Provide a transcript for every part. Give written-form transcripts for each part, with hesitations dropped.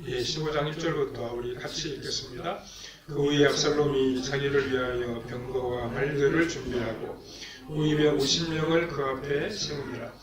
15장 1절부터 우리 같이 읽겠습니다. 그 후에 압살롬이 자기를 위하여 병거와 말들을 준비하고 후이며 50명을 그 앞에 세우니라.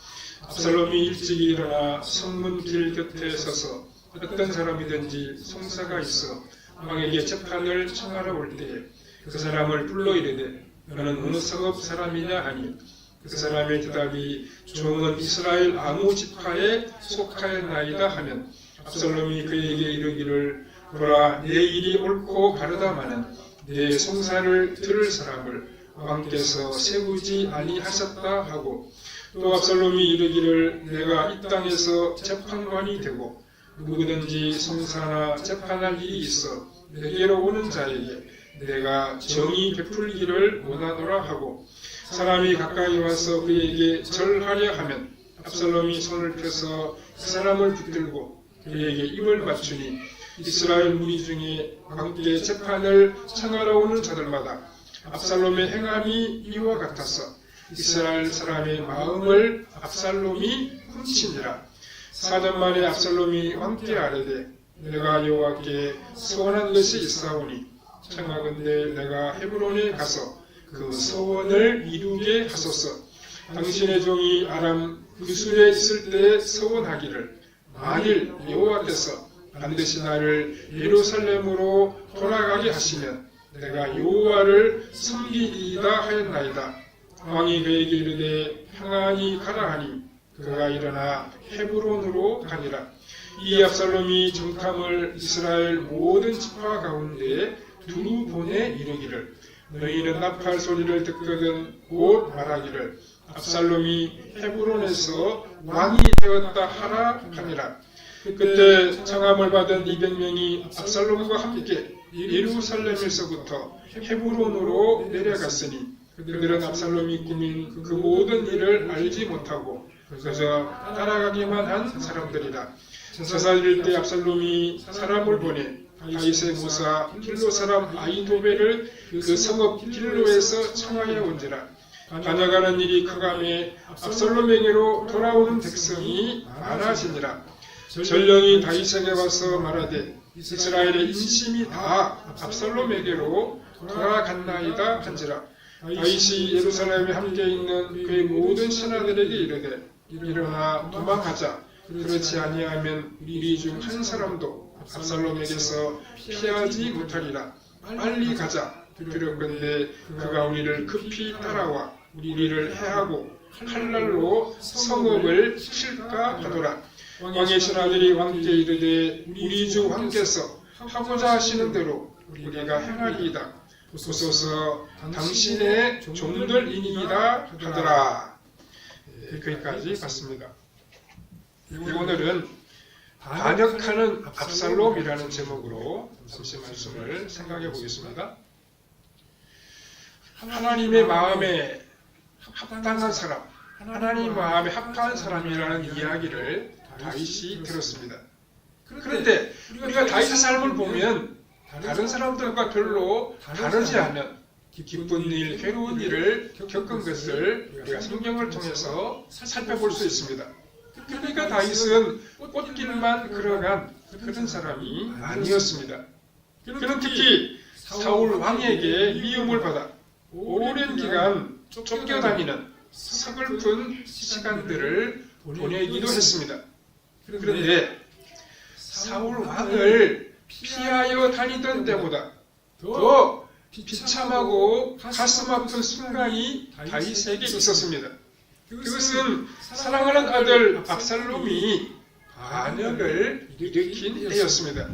압살롬이 일찍 일어나 성문 길 곁에 서서 어떤 사람이든지 송사가 있어 왕에게 재판을 청하러 올 때에 그 사람을 불러 이르되 너는 어느 성읍 사람이냐 하니 그 사람의 대답이 종은 이스라엘 아무 지파에 속하였나이다 하면 압살롬이 그에게 이르기를 보라 내 일이 옳고 바르다마는 내 송사를 들을 사람을 왕께서 세우지 아니하셨다 하고 또 압살롬이 이르기를 내가 이 땅에서 재판관이 되고 누구든지 송사나 재판할 일이 있어 내게로 오는 자에게 내가 정의 베풀기를 원하노라 하고 사람이 가까이 와서 그에게 절하려 하면 압살롬이 손을 펴서 그 사람을 붙들고 그에게 입을 맞추니 이스라엘 무리 중에 왕께 재판을 청하러 오는 자들마다 압살롬의 행함이 이와 같아서 이스라엘 사람의 마음을 압살롬이 훔치니라. 4년 만에 압살롬이 왕께 아뢰되 내가 여호와께 소원한 것이 있사오니 청하건대 내가 헤브론에 가서 그 소원을 이루게 하소서. 당신의 종이 아람 구술에 있을 때 소원하기를 만일 여호와께서 반드시 나를 예루살렘으로 돌아가게 하시면 내가 여호와를 섬기리이다 하였나이다. 왕이 그에게 이르되 평안히 가라 하니 그가 일어나 헤브론으로 가니라. 이 압살롬이 정탐을 이스라엘 모든 지파 가운데 두루 보내 이르기를 너희는 나팔 소리를 듣거든 곧 말하기를 압살롬이 헤브론에서 왕이 되었다 하라 하니라. 그때 청함을 받은 200명이 압살롬과 함께 예루살렘에서부터 헤브론으로 내려갔으니 그들은 압살롬이 꾸민 그 모든 일을 알지 못하고 그저 따라가기만 한 사람들이라. 사사일 때 압살롬이 사람을 보내 다윗의 모사 길로 사람 아히도벨을 그 성읍 길로에서 청하여 온지라. 다녀가는 일이 크감에 압살롬에게로 돌아오는 백성이 많아지니라. 전령이 다윗에게 와서 말하되 이스라엘의 인심이 다 압살롬에게로 돌아갔나이다 한지라. 다윗이 예루살렘에 함께 있는 그의 모든 신하들에게 이르되 일어나 도망하자. 그렇지 아니하면 우리 중 한 사람도 압살롬에게서 피하지 못하리라. 빨리 가자. 두렵건대 그가 우리를 급히 따라와 우리를 해하고 칼날로 성읍을 칠까 하더라. 왕의 신하들이 왕께 이르되 우리 주 왕께서 하고자 하시는 대로 우리가 행하리이다. 보소서 당신의 종들이니이다 하더라. 거기까지 봤습니다. 오늘은 반역하는 압살롬이라는 제목으로 잠시 말씀을 생각해 보겠습니다. 하나님의 마음에 합당한 사람, 하나님 마음에 합당한 사람이라는 이야기를 다윗이 들었습니다. 그런데 우리가 다윗의 삶을 보면 다른 사람들과 별로 다르지 않은 기쁜 일, 괴로운 일을 겪은 것을 우리가 성경을 통해서 살펴볼 수 있습니다. 그러니까 다윗은 꽃길만 걸어간 그런 사람이 아니었습니다. 그는 특히 사울 왕에게 미움을 받아 오랜 기간 쫓겨다니는 서글픈 시간들을 보내기도 했습니다. 그런데 사울 왕을 피하여 다니던 때보다 더 비참하고 가슴 아픈 순간이 다윗에게 있었습니다. 그것은 사랑하는 아들 압살롬이 반역을 일으킨 때였습니다.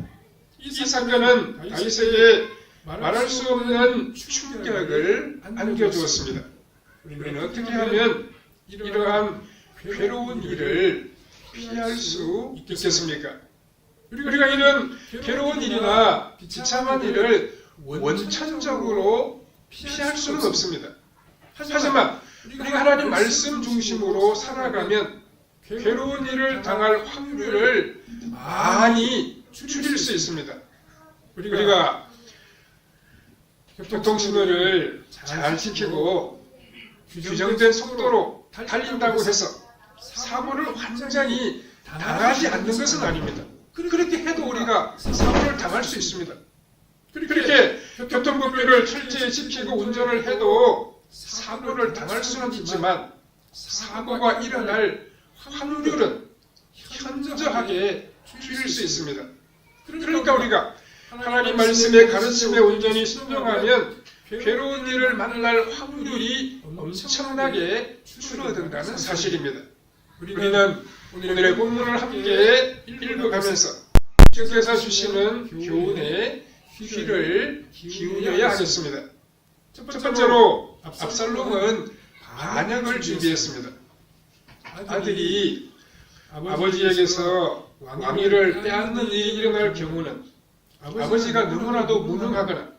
이 사건은 다윗에게 말할 수 없는 충격을 안겨주었습니다. 우리는 어떻게 하면 이러한 괴로운 일을 피할 수 있겠습니까? 우리가 이런 괴로운 일이나 비참한 일을 원천적으로 피할 수는 없습니다. 하지만 우리가 하나님 말씀 중심으로 살아가면 괴로운 일을 당할 확률을 많이 줄일 수 있습니다. 우리가 교통신호를 잘 지키고 규정된 속도로 달린다고 해서 사고를 완전히 당하지 않는 것은 아닙니다. 그렇게 해도 우리가 사고를 당할 수 있습니다. 그렇게 교통법규를 철저히 지키고 운전을 해도 사고를 당할 수는 있지만 사고가 일어날 확률은 현저하게 줄일 수 있습니다. 그러니까 우리가 하나님 말씀의 가르침에 온전히 순종하면 괴로운 일을 만날 확률이 엄청나게 줄어든다는 사실입니다. 우리는 오늘의 본문을 함께 읽어가면서 주께서 주시는 교훈에 귀를 기울여야 하겠습니다. 첫 번째로 압살롬은 반역을 준비했습니다. 아들이 아버지에게서 왕위를 빼앗는 일이 일어날 경우는 아버지가 너무나도 무능하거나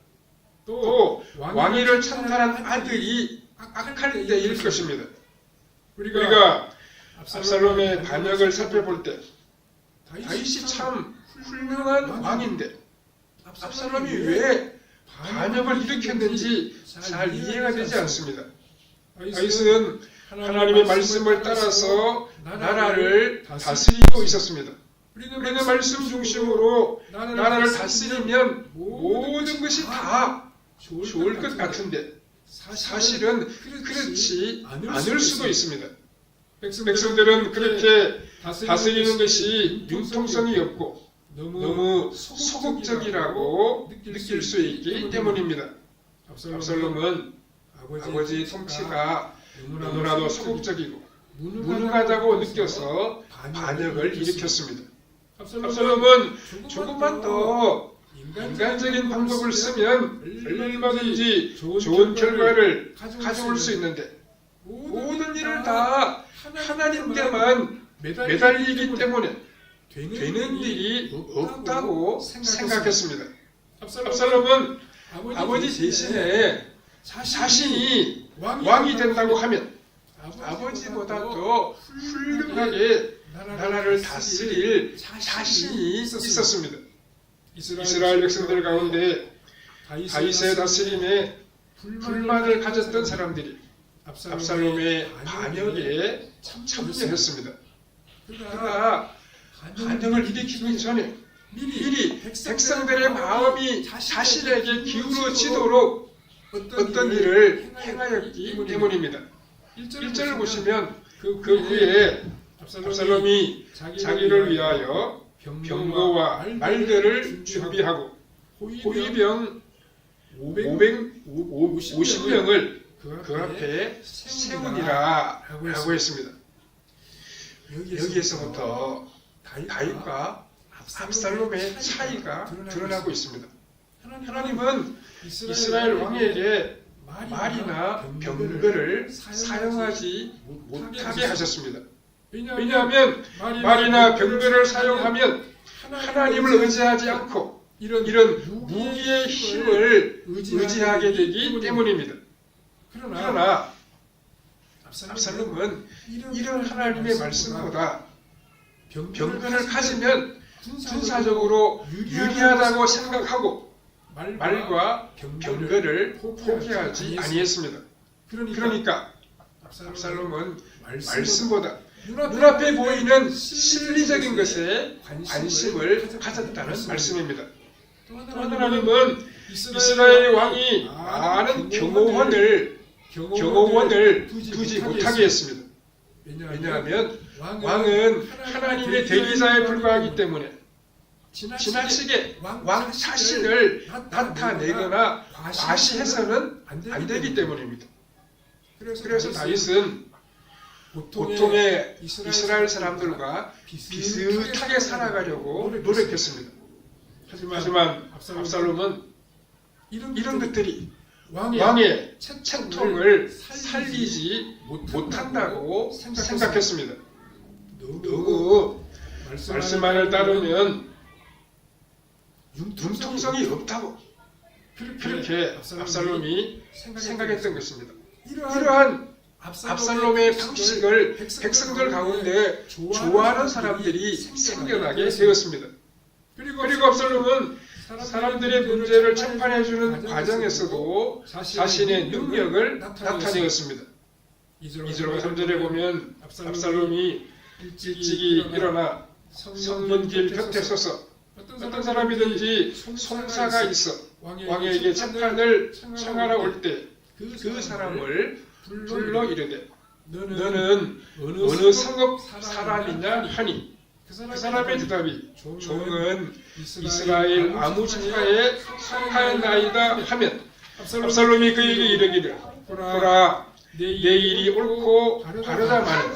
또 왕위를 찬탈한 아들이 악할 때일 것입니다. 우리가 압살롬의 반역을 살펴볼 때 다윗이 참 훌륭한 왕인데 압살롬이 왜 반역을 일으켰는지 잘 이해가 되지 않습니다. 다윗은 하나님의 말씀을 따라서 나라를 다스리고 있었습니다. 우리는 말씀 중심으로 나라를 다스리면 모든 것이 다 좋을 것 같은데 사실은 그렇지 않을 수도 있습니다. 백성들은 그렇게 다스리는 것이 융통성이 없고 너무 소극적이라고 느낄 수 있기 때문입니다. 압살롬은 아버지의 통치가 너무나도 소극적이고 무능하다고 느껴서 반역을 일으켰습니다. 압살롬은 조금만 더 인간적인 방법을 쓰면 얼마든지 좋은 결과를 가져올 수 있는데 모든 일을 다 하나님께만 매달리기 때문에 되는 일이 없다고 생각했습니다. 압살롬은 아버지 대신에 자신이 왕이 된다고 하면 아버지보다 더 훌륭하게 나라를 다스릴 자신이 있었습니다. 이스라엘 백성들 가운데 다윗의 다스림에 불만을 가졌던 사람들이 압살롬의 반역에 참여했습니다. 그가 반역을 일으키기 전에 미리 백성들의 마음이 자신에게 기울어지도록 어떤 일을 행하였기 때문입니다. 1절을 보시면 그 후에 압살롬이 자기를 위하여 병거와 말들을 준비하고 호위병 550명을 그 앞에 세우니라 라고 했습니다. 여기에서부터 다윗과 압살롬의 차이가 드러나고 있습니다. 하나님은 이스라엘 왕에게 말이나 병거를 사용하지 못하게 하셨습니다. 왜냐하면 말이나 병거를 사용하면 하나님을 의지하지 않고 이런 무기의 힘을 의지하게 되기 때문입니다. 그러나 압살롬은 이런 하나님의 말씀보다 병거를 가지면 군사적으로 유리하다고 생각하고 말과 병거를 포기하지 아니했습니다. 그러니까 압살롬은 말씀보다 눈앞에 보이는 실리적인 것에 관심을 가졌다는 말씀입니다. 또 하나님은 이스라엘 왕이 많은 경호원을 두지 못하게 했습니다. 왜냐하면 왕은 하나님의 대리자에 불과하기 때문에 지나치게 왕 자신을 나타내거나 과시해서는 안 되기 때문입니다. 그래서 다윗은 보통의 이스라엘 사람들과 비슷하게 살아가려고 노력했습니다. 하지만 압살롬은 이런 것들이 왕의 채통을 살리지 못한다고 생각했습니다. 너무 말씀만을 따르면 융통성이 없다고 그렇게 압살롬이 생각했던 것입니다. 이러한 압살롬의 방식을 백성들 가운데 좋아하는 사람들이 생겨나게 되었습니다. 그리고 압살롬은 사람들의 문제를 재판해주는 과정에서도 자신의 능력을 나타내었습니다. 2절과 3절에 보면 압살롬이 일찍이 일어나 성문길 곁에 서서 어떤 사람이든지 송사가 있어 왕에게 재판을 청하러 올 때 그 사람을 불러 이르되 너는 어느 성읍 사람이냐 하니 그 사람의 대답이 종은 이스라엘 아무 지파에 속하였나이다 하면 압살롬이 그에게 이르기를 보라 내 일이 옳고 바르다마는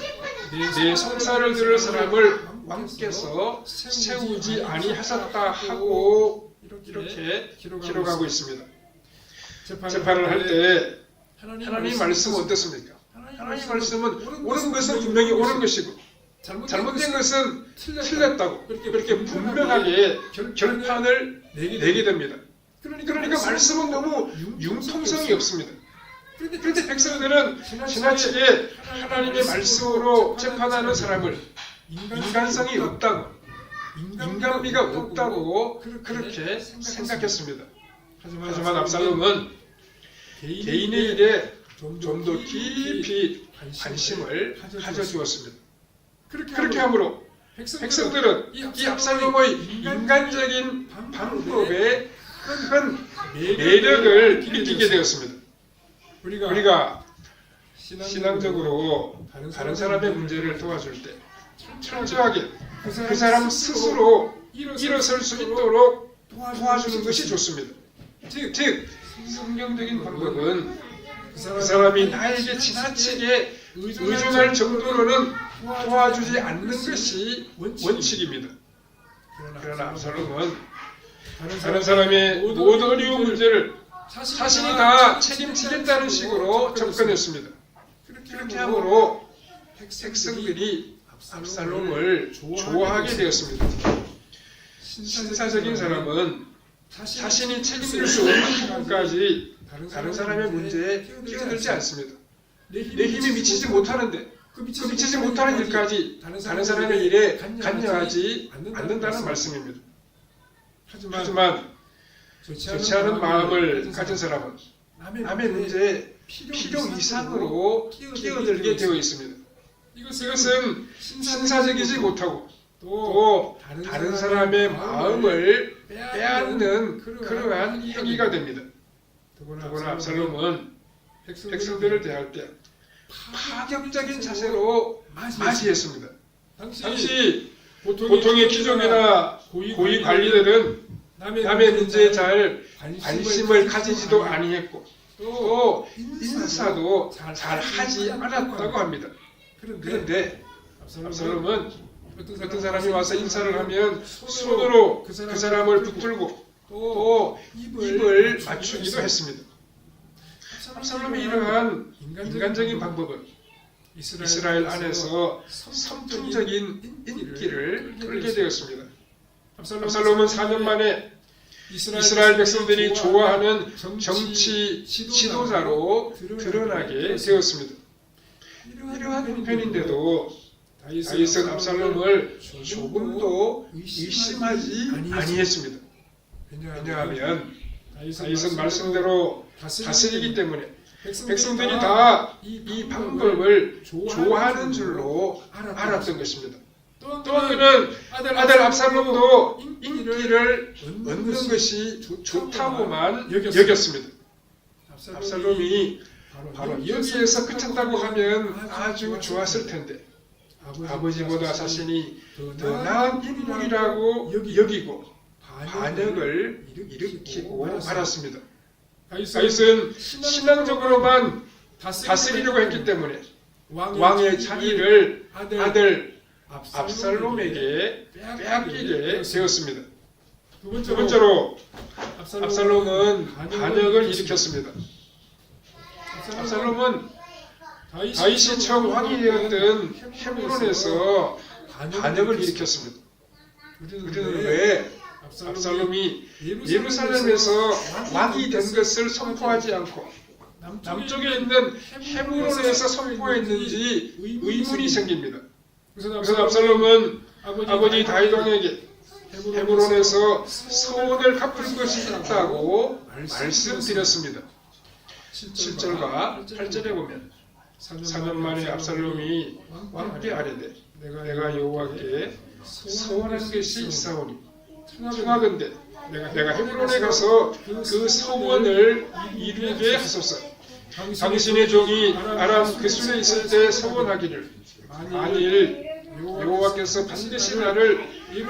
내 송사를 들을 사람을 왕께서 세우지 아니하셨다 하고 이렇게 기록하고 있습니다. 재판을 할 때 하나님 말씀은 어떻습니까? 하나님 말씀은 옳은 것은 분명히 옳은 것이고 잘못된 것은 틀렸다고 그렇게 분명하게 결판을 내게 됩니다. 그러니까 말씀은 너무 융통성이 없습니다. 그런데 백성들은 지나치게 하나님의 말씀으로 재판하는 사람을 인간성이 없다고, 인간미가 없다고 그렇게 생각했습니다. 하지만 압살롬은 개인의 일에 좀 더 깊이 관심을 가져주었습니다. 그렇게 함으로 백성들은 이 압살롬의 인간적인 방법에 큰 매력을 느끼게 되었습니다. 우리가 신앙적으로 다른 사람의 문제를 도와줄 때 철저하게 그 사람 스스로 일어설 수 있도록 도와주는 것이 좋습니다. 즉 성경적인 방법은 그 사람이 나에게 지나치게 의존할 정도로는 도와주지 않는 것이 원칙입니다. 그러나 압살롬은 다른 사람의 모든 어려운 문제를 자신이 다 책임지겠다는 식으로 접근했습니다. 그렇게 함으로 백성들이 압살롬을 좋아하게 되었습니다. 신사적인 사람은 자신이 책임질 수 없는 부분까지 다른 사람의 문제에 끼어들지 않습니다. 내 힘이 미치지 못하는데 그 미치지 못하는 일까지 다른 사람의 일에 관여하지 않는다는 말씀입니다. 하지만 좋지 않은 마음을 가진 사람은 남의 문제에 필요 이상으로 끼어들게 되어 있습니다. 이것은 신사적이지 못하고 또 다른 사람의 마음을 빼앗는 그러한 행위가 됩니다. 더구나 압살롬은 백성들을 대할 때 파격적인 자세로 맞이했습니다. 당시 보통의 귀족이나 고위 관리들은 남의 문제에 잘 관심을 가지지도 아니했고 또 인사도 잘 하지 않았다고 합니다. 그런데 압살롬은 어떤 사람이 와서 인사를 하면 손으로 그 사람을 붙들고 또 입을 맞추기도 했습니다. 압살롬의 이러한 인간적인 방법은 이스라엘 안에서 선풍적인 인기를 끌게 되었습니다. 압살롬은 4년 만에 이스라엘 백성들이 좋아하는 정치 지도자로 드러나게 되었습니다. 이러한 형편인데도 다윗은 압살롬을 조금도 의심하지 아니했습니다. 왜냐하면 다윗은 말씀대로 다스리기 때문에 백성들이 다 이 방법을 좋아하는 줄로 알았던 것입니다. 또한 그는 아들 압살롬도 인기를 얻는 것이 좋다고만 여겼습니다. 압살롬이 바로 여기에서 그쳤다고 하면 아주 좋았을 텐데 아버지보다 자신이 더 나은 인물이라고 여기고 반역을 일으키고 말았습니다. 다윗은 신앙적으로만 다스리려고 했기 때문에 왕의 자리를 아들 압살롬에게 빼앗기게 되었습니다. 두 번째로 압살롬은 반역을 일으켰습니다. 압살롬은 다윗이 처음 왕이 되었던 헤브론에서 반역을 일으켰습니다. 우리는 왜 압살롬이 예루살렘에서 왕이 된 것을 선포하지 않고 남쪽에 있는 헤브론에서 선포했는지 의문이 생깁니다. 그래서 압살롬은 아버지 다윗 왕에게 헤브론에서 서원을 갚을 것이 있다고 말씀드렸습니다. 7절과 8절에 보면 4년 만에 압살롬이 왕께 아뢰되 내가 여호와께 서원한 것이 있사오니 청하건대 내가 헤브론에 가서 그 서원을 이루게 하소서. 당신의 종이 아람 그술에 있을 때 서원하기를 만일 여호와께서 반드시 나를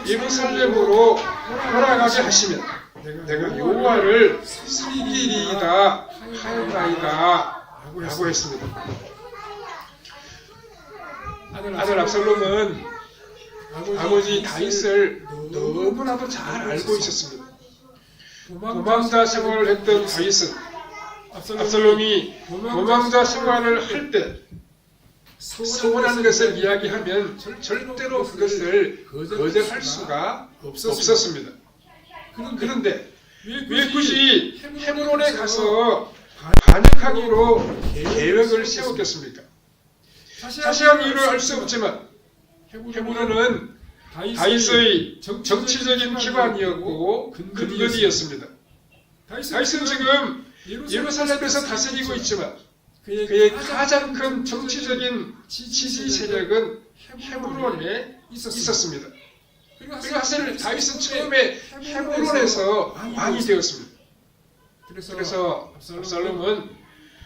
예루살렘으로 돌아가게 하시면 내가 여호와를 섬기리이다 하였나이다 라고 했습니다. 아들 압살롬은 아버지 다윗을 너무나도 잘 알고 있었습니다. 도망자 생활을 했던 다윗은 압살롬이 도망자 생활을 할 때 서원하는 것을 이야기하면 절대로 그것을 거절할 수가 없었습니다. 그런데 왜 굳이 헤브론에 가서 반역하기로 계획을 세웠겠습니까? 자세한 이유를 알 수 없지만 헤브론은 다윗의 정치적인 기반이었고 근거지였습니다. 다윗은 지금 예루살렘에서 다스리고 있지만 그의 가장 큰 정치적인 지지 세력은 헤브론에 있었습니다. 그리고 사실 다윗은 처음에 헤브론에서 왕이 되었습니다. 그래서 압살롬은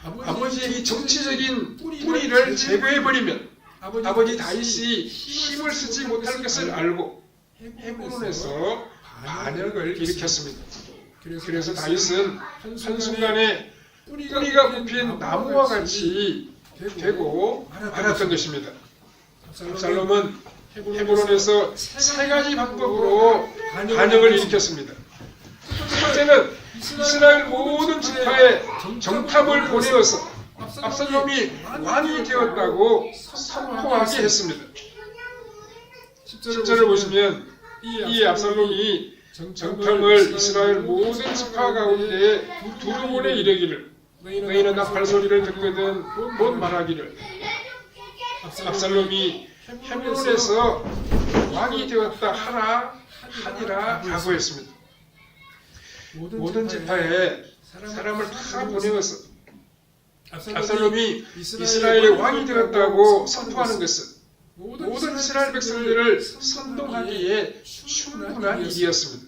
아버지의 이 정치적인 뿌리를 제거해버리면 아버지 다윗이 힘을 쓰지 못할 것을 알고 헤브론에서 반역을 일으켰습니다. 그래서 다윗은 한순간에 뿌리가 굽힌 나무와 같이 되고 말았던 것입니다. 압살롬은 헤브론에서 세 가지 방법으로 반역을 일으켰습니다. 첫째는 이스라엘 모든 지파에 정탐을 보내어서 압살롬이 왕이 되었다고 선포하게 했습니다. 10절을 보시면 이 압살롬이 정탐을 이스라엘 모든 지파 가운데 두루문에 이르기를 너희는 나 발소리를 듣거든 곧 말하기를 압살롬이 헤브론에서 왕이 되었다 하니라 라고 했습니다. 모든 지파에 사람을 다 보내어서 압살롬이 이스라엘의 왕이 되었다고 선포하는 것은 모든 이스라엘 백성들을 선동하기에 충분한 일이었습니다.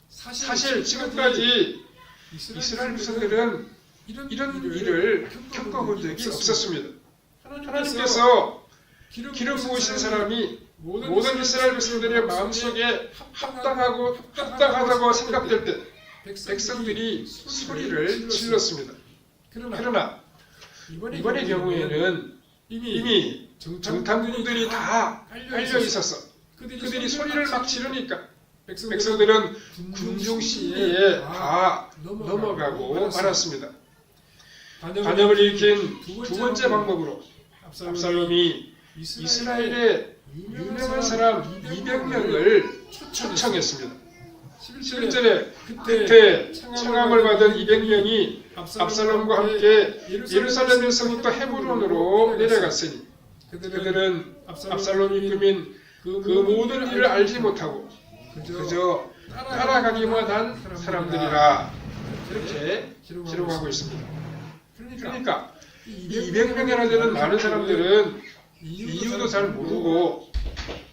사실 지금까지 이스라엘 백성들은 이런 일을 겪어본 적이 없었습니다. 하나님께서 기름 부으신 사람이 모든 이스라엘 백성들의 마음속에 합당하다고 생각될 때 백성들이 소리를 질렀습니다. 그러나 이번의 경우에는 이미 정탐꾼들이 다 알려 있어서 그들이 소리를 막 지르니까 백성들은 군중 시위에 다 넘어가고 말았습니다. 반역을 일으킨 두 번째 방법으로 압살롬이 이스라엘의 유명한 사람 200명을 초청했습니다. 11절에 그때 청함을 받은 200명이 압살롬과 함께 예루살렘에서부터 헤브론으로 내려갔으니 그들은 압살롬이 꾸민 그 모든 일을 알지 못하고 그저 따라가기만 한 사람들이라 이렇게 기록하고 있습니다. 그러니까 200명이나 되는 많은 사람들은 이유도 잘 모르고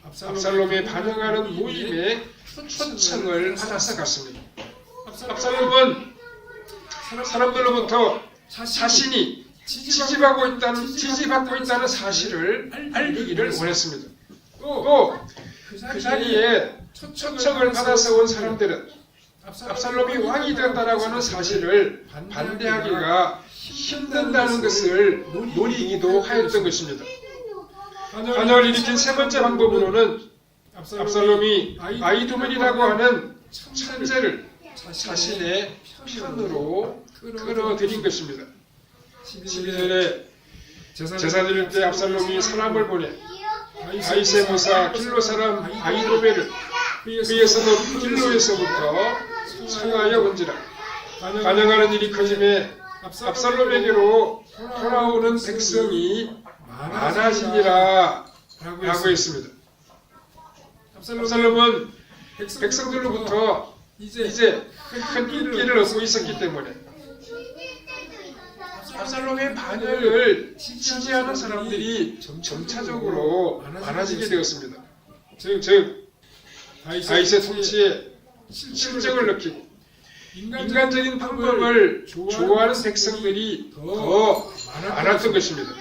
압살롬에 반응하는 모임에 초청을 받아서 갔습니다. 압살롬은 사람들로부터 자신이 지지받고 있다는 사실을 알리기를 원했습니다. 또 그 자리에 초청을 받아서 온 사람들은 압살롬이 왕이 되었다라고 하는 사실을 반대하기가 힘든다는 것을 노리기도 하였던 것입니다. 반역을 일으킨 세 번째 방법으로는 압살롬이 아히도멜이라고 하는 천재를 자신의 편으로 끌어들인 것입니다. 12절에 제사 드릴 때 압살롬이 사람을 보내 다윗의 모사 길로 사람 아히도멜을 그에서 높은 길로에서부터 청하여 온지라. 반역하는 일이 커짐에 압살롬에게로 돌아오는 백성이 많아지니라 라고 했습니다. 압살롬은 백성들로부터 이제 큰 인기를 얻고 있었기 때문에 압살롬의 반역을 지지하는 사람들이 점차적으로 많아지게 되었습니다. 즉 다윗의 통치에 실정을 느끼고 인간적인 방법을 좋아하는 백성들이 더 많았던 것입니다.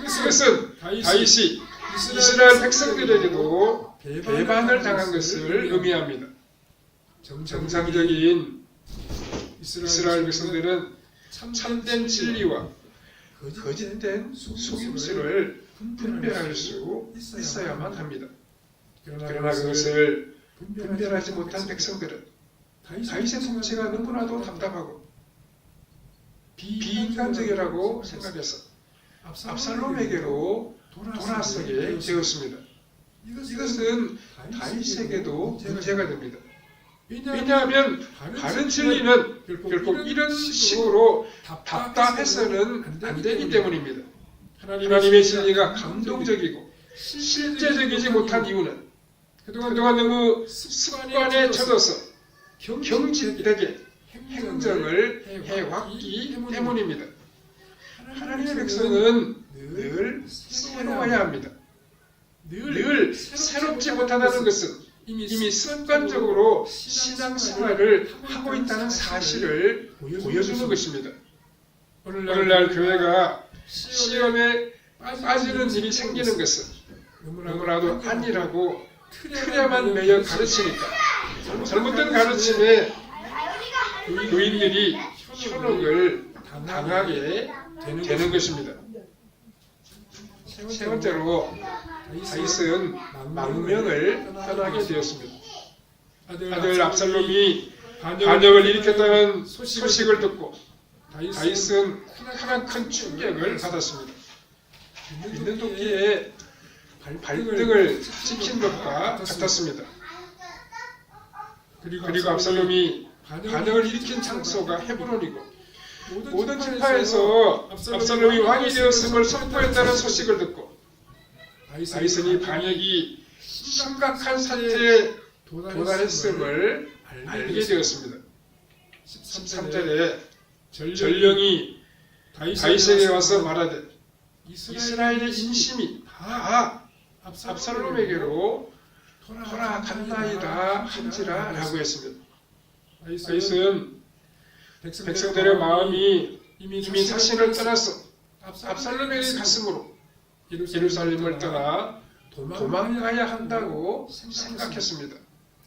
이것은 다윗이 이스라엘 백성들에게도 배반을 당한 것을 의미합니다. 정상적인 이스라엘 백성들은 참된 진리와 거짓된 속임수를 분별할 수 있어야만 합니다. 그러나 그것을 분별하지 못한 백성들은 다윗의 통치가 너무나도 답답하고 비인간적이라고 생각해서 압살롬에게로 돌아서게 되었습니다. 이것은 다윗에게도 문제가 됩니다. 왜냐하면 바른 진리는 결국 이런 식으로 답답해서는 안 되기 때문입니다. 하나님의 진리가 감동적이고 실제적이지 못한 이유는 그동안 너무 습관에 젖어서 경직되게 행정을 해왔기 때문입니다. 하나님의 백성은 늘 새로워야 합니다. 늘 새롭지 못하다는 것은 이미 습관적으로 신앙생활을 하고 있다는 사실을 보여주는 것입니다. 오늘날 교회가 시험에 빠지는 일이 생기는 것은 너무나도 안일하고 틀에만 매여 가르치니까 잘못된 가르침에 교인들이 현혹을 당하게 되는 것입니다. 세 번째로 다윗은 망명을 떠나게 되었습니다. 아들 압살롬이 반역을 일으켰다는 소식을 듣고 다윗은 큰 충격을 받았습니다. 있는 도끼에 발등을 찍힌 것과 같았습니다. 그리고 압살롬이 반역을 일으킨 장소가 헤브론이고 모든 지파에서 압살롬이 왕이 되었음을 선포했다는 소식을 듣고 다윗은 이 반역이 심각한 사태에 도달했음을 알게 되었습니다. 13절에 전령이 다윗에게 와서 말하되 이스라엘의 인심이 다 압살롬에게로 돌아간다이다 한지라 라고 했습니다. 다윗은 백성들의 마음이 이미 자신을 떠나서 압살롬에게 갔으므로 예루살렘을 떠나 도망가야 한다고 생각했습니다.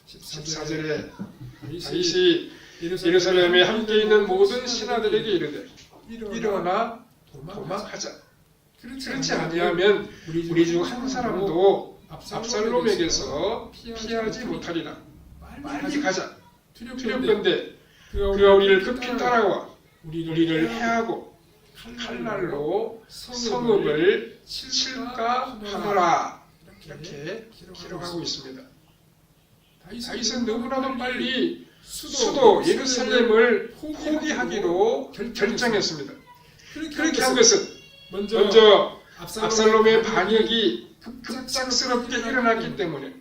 14절에 다윗이 예루살렘에 함께 있는 모든 신하들에게 이르되 일어나 도망하자. 그렇지 아니하면 우리 중 한 사람도 압살롬에게서 피하지 못하리라. 빨리 가자. 두렵건대 그가 우리를 급히 따라와 우리를 해하고 칼날로 성읍을 칠까 하노라. 이렇게 기록하고 있습니다. 다윗은 너무나도 빨리 수도 예루살렘을 포기하기로 결정했습니다. 그렇게 한 것은 먼저 압살롬의 반역이 급작스럽게 일어났기 때문에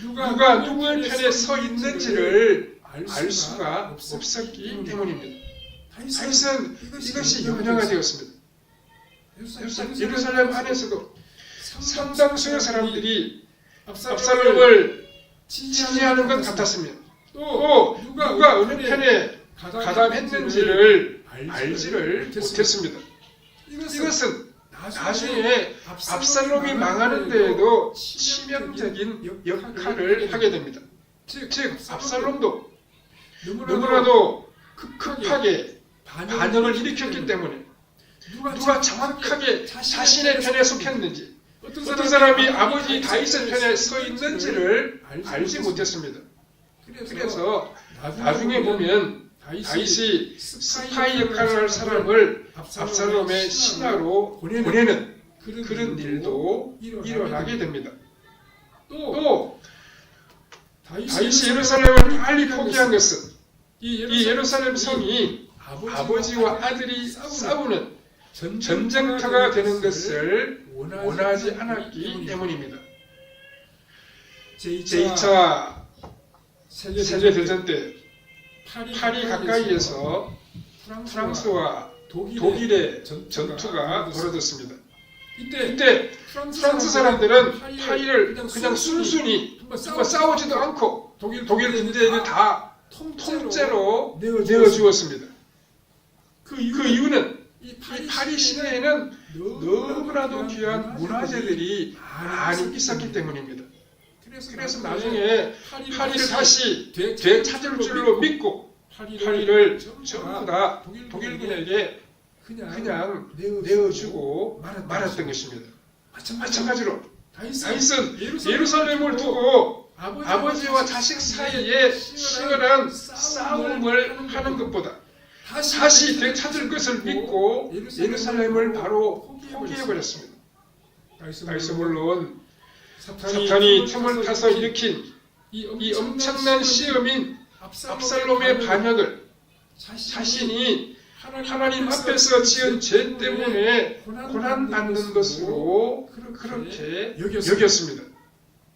누가 누구의 편에 서 있는지를 알 수가 없었기 때문입니다. 다윗은 이것이 염려가 되었습니다. 예루살렘 안에서도 상당수의 사람들이 압살롬을 지지하는 것 같았으며 또 누가 어느 편에 가담했는지를 알지를 못했습니다. 이것은 나중에 압살롬이 망하는 데에도 치명적인 역할을 하게 됩니다. 즉 압살롬도 너무나도 급하게 반역을 일으켰기 때문에 누가 정확하게 자신의 편에 속했는지 어떤 사람이 아버지 다윗의 편에 서 있는지를 알지 못했습니다. 그래서 나중에 보면 다윗이 스파이 역할을 할 사람을 압살롬의 신하로 보내는 그런 일도 일어나게 됩니다. 또 다윗이 예루살렘을 빨리 포기한 것은 이 예루살렘 성이 아버지와 아들이 싸우는 전쟁터가 되는 것을 원하지 않았기 때문입니다. 제2차 세계대전 때 파리 가까이에서 프랑스와 독일의 전투가 벌어졌습니다. 이때 프랑스 사람들은 파리를 그냥 순순히 정말 싸우지도 않고 독일 군대에게 다 통째로 내어주었습니다. 그 이유는 이 파리 시내에는 너무나도 귀한 문화재들이 많이 있었기 때문입니다. 그래서 나중에 파리를 다시 되찾을 줄로 믿고 파리를 전부 다 독일군에게 그냥 내어주고 말았던 것입니다. 마찬가지로 다윗은 예루살렘을 두고 아버지와 자식 사이에 치열한 싸움을 하는 것보다 다시 되찾을 것을 믿고 예루살렘을 바로 포기해버렸습니다. 다윗은 물론 사탄이 틈을 타서 일으킨 이 엄청난 시험인 압살롬의 반역을 자신이 하나님 앞에서 지은 죄 때문에 고난받는 것으로 그렇게 여겼습니다.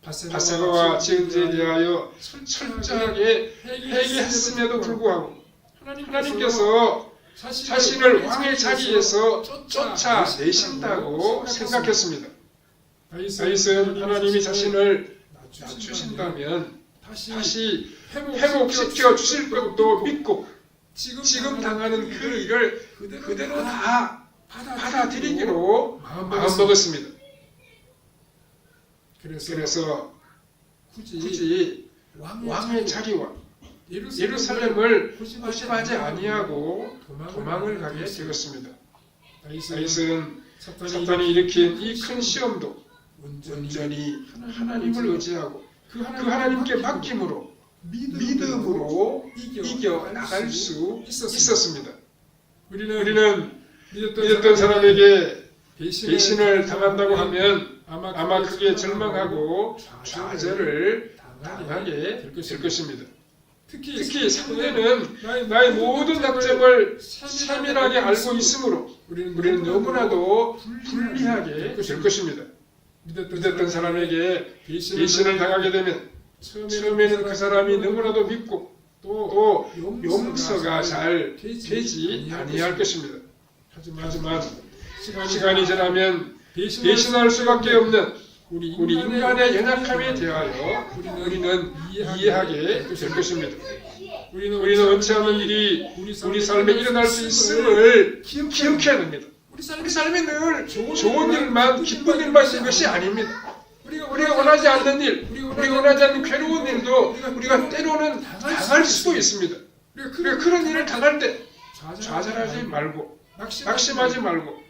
바세바와 지은 죄에 대하여 철저하게 회개했음에도 불구하고 하나님께서 자신을 왕의 자리에서 쫓아내신다고 생각했습니다. 다윗은 하나님이 자신을 낮추신다면 다시 회복시켜 주실 것도 믿고 지금 당하는 그 일을 그대로 다 받아들이기로 마음먹었습니다. 그래서 굳이 왕의 자리와 예루살렘을 고심하지 아니하고 도망을 가게 되었습니다. 다윗은 사탄이 일으킨 이 큰 시험도 온전히 하나님을 의지하고 그 하나님께 맡김으로 믿음으로 이겨 나갈 수 있었습니다. 우리는 믿었던 사람에게 배신을 당한다고 하면 아마 크게 절망하고 좌절을 당하게 될 것입니다. 특히 상대는 나의 모든 약점을 세밀하게 알고 있으므로 우리는 너무나도 불리하게 될 것입니다. 믿었던 사람에게 배신을 당하게 되면 처음에는 그 사람이 너무나도 믿고 또 용서가 잘 되지 아니할 것입니다. 하지만 시간이 지나면 배신할 수밖에 없는 우리 인간의 연약함에 대하여 우리는 이해하게 될 것입니다. 우리는 원치 않는 일이 우리 삶에 일어날 수 있음을 기억해야 됩니다. 우리 삶에 늘 좋은 일만, 기쁜 일만 있는 것이 아닙니다. 우리가 원하지 않는 일, 우리가 원하지 않는 괴로운 일도 우리가 때로는 당할 수도 있습니다. 우리가 그런 일을 당할 때 좌절하지 말고 낙심하지 말고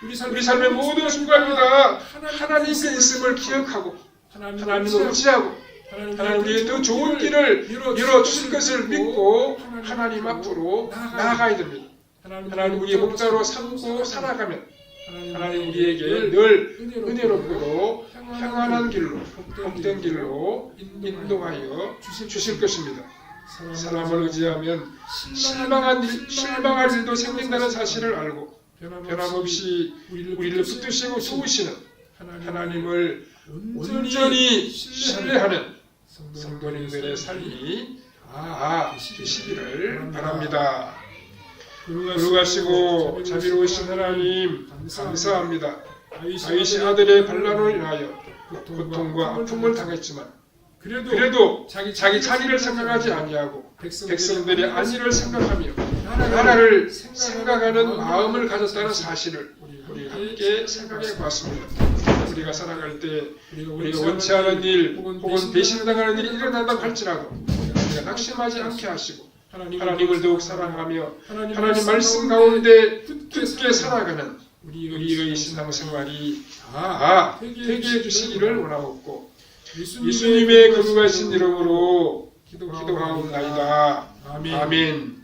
우리 삶의 모든 순간마다 하나님께 있음을 기억하고 하나님을 의지하고 하나님 우리의 더 좋은 길을 열어주실 것을 믿고 하나님 앞으로 나아가야 됩니다. 하나님 우리의 목자로 삼고 살아가면 하나님 우리에게 늘 은혜롭고 평안한 길로 복된 길로 인도하여 주실 것입니다. 사람을 의지하면 실망할 일도 생긴다는 사실을 알고 변함없이 우리를 붙드시고 도우시는 하나님을 온전히 신뢰하는 성도님들의 삶이 되시기를 바랍니다. 거룩하시고 자비로우신 하나님 감사합니다. 다윗이 아들의 반란으로 인하여 고통과 아픔을 당했지만 그래도 자기 자리를 생각하지 아니하고 백성들의 안위를 생각하며 나라를 생각하는 마음을 가졌다는 사실을 우리 함께 생각해 보았습니다. 우리가 살아갈 때 우리가 원치 않은 일 혹은 배신당하는 일이 일어난다고 할지라도 우리가 낙심하지 않게 하시고 하나님을 더욱 사랑하며 하나님 말씀 가운데 굳게 살아가는 우리의 신앙생활이 되게 해주시기를 원하옵고 예수님의 거룩하신 이름으로 기도하옵나이다. 아멘.